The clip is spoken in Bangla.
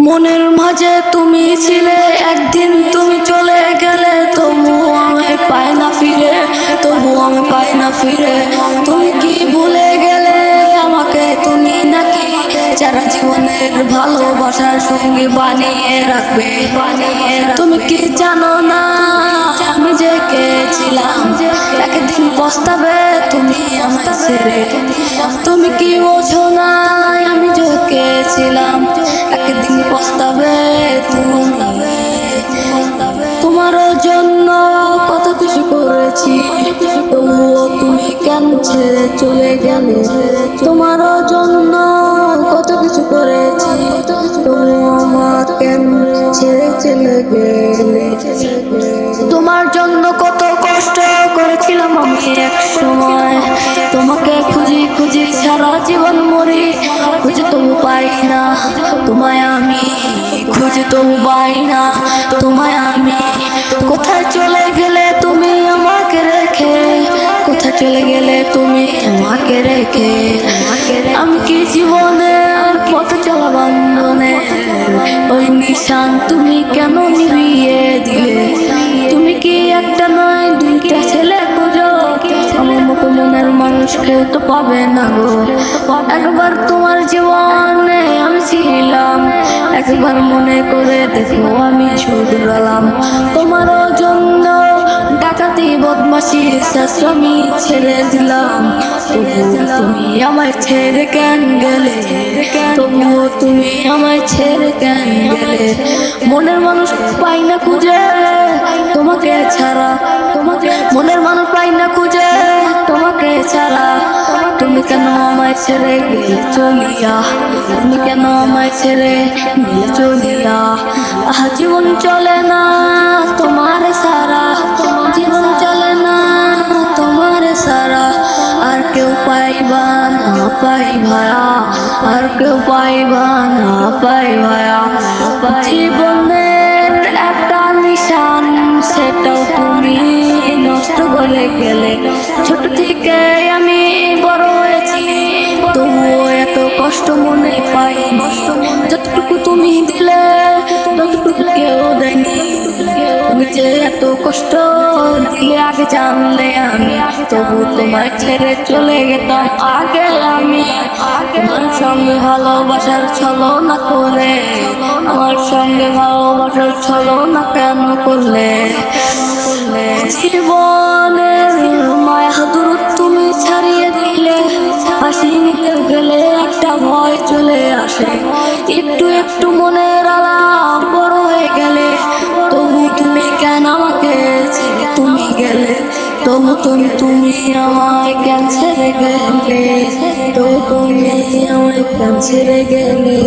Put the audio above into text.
মনের মাঝে তুমি ছিলে, একদিন তুমি চলে গেলে, তবু আমি পাই না ফিরে, তবু আমি পাই না ফিরে। তুমি কি ভুলে গেলে আমাকে? তুমি নাকি যারা জীবনের ভালোবাসার সঙ্গী বানিয়ে রাখবে? তুমি কি জানো না আমি যে কে ছিলাম? একদিন পস্তাবে তুমি আমায় ছেড়ে। তুমি কি বোঝো না আমি যে কে ছিলাম? একদিন পস্তাবে তুমি। তোমার জন্য কত কিছু করেছি, তবুও তুমি কেন ছেড়ে চলে গেলে? তোমার জন্য কত কিছু করেছি, তবুও আমার কেন ছেড়ে চলে গেলে? তোমার জন্য কত কষ্ট করেছিলাম আমি এক সময়, তোমাকে খুঁজি খুঁজি সারা জীবন মরি, খুঁজে তবু পাই না তোমায় আমি, খুঁজে তবু পাই না তোমায় আমি। কোথায় চলে গেলে তুমি আমাকে রেখে? কোথায় চলে গেলে তুমি আমাকে রেখে? আমি কি জীবনের পথ চলা বন্ধনে ওই নিশান তুমি কেন নিভিয়ে দিলে? তুমি কি একটা নয় দুইটা ছেলে খুঁজো? আমার মতো মনের মানুষ কেউ তো পাবে না গো। একবার তোমার জীবনে আমি ছিলাম, একবার মনে করে দেখো আমি শুধরালাম। তোমার জন্য ডাকাতি বদমাশি আমি ছেড়ে দিলাম, তবুও তুমি আমায় ছেড়ে কেন গেলে? তবুও তুমি আমায় ছেড়ে কেন গেলে? মনের মানুষ পাই না খুঁজে তোমাকে ছাড়া, তোমাকে মনের মানুষ পাই না খুঁজে তোমাকে ছাড়া। তুমি কেন আমায় ছেড়ে গেলে চলিয়া? তুমি কেন আমায় ছেড়ে গেলে চলিয়া? জীবন চলে না তোমার সারা, জীবন চলে না তোমার সারা। আর কেউ পাইবা না পাই ভায়া, আর কেউ পাইবা না পাই ভায়া। জীবনের একটা নিশান সেটাও তুমি নষ্ট করে গেলে। ছোট থেকে আমি বড় হয়েছি, তবুও এত কষ্ট মনে পাইনি। যতটুকু তুমি দিলে ততটুকু কেউ দেয়নি। তুমি যে এত কষ্ট দিলে আগে জানলে আমি, তবু তোমায় ছেড়ে চলে যেতাম আগে আমি। তোমার সঙ্গে ভালোবাসার ছলনা করে, আমার সঙ্গে ভালোবাসার ছলনা কেন করলে? জীবনের মায়া দূর তুমি ছাড়িয়ে দিলে, হাসি নিতে গেলে একটা ভয় চলে আসে। একটু একটু মনের আলাপ বড় হয়ে গেলে, তবু তুমি কেন আমাকে ছেড়ে তুমি গেলে? তবু তুমি আমায় কেন ছেড়ে গেলে? তবু তুমি আমায় কেন ছেড়ে গেলে?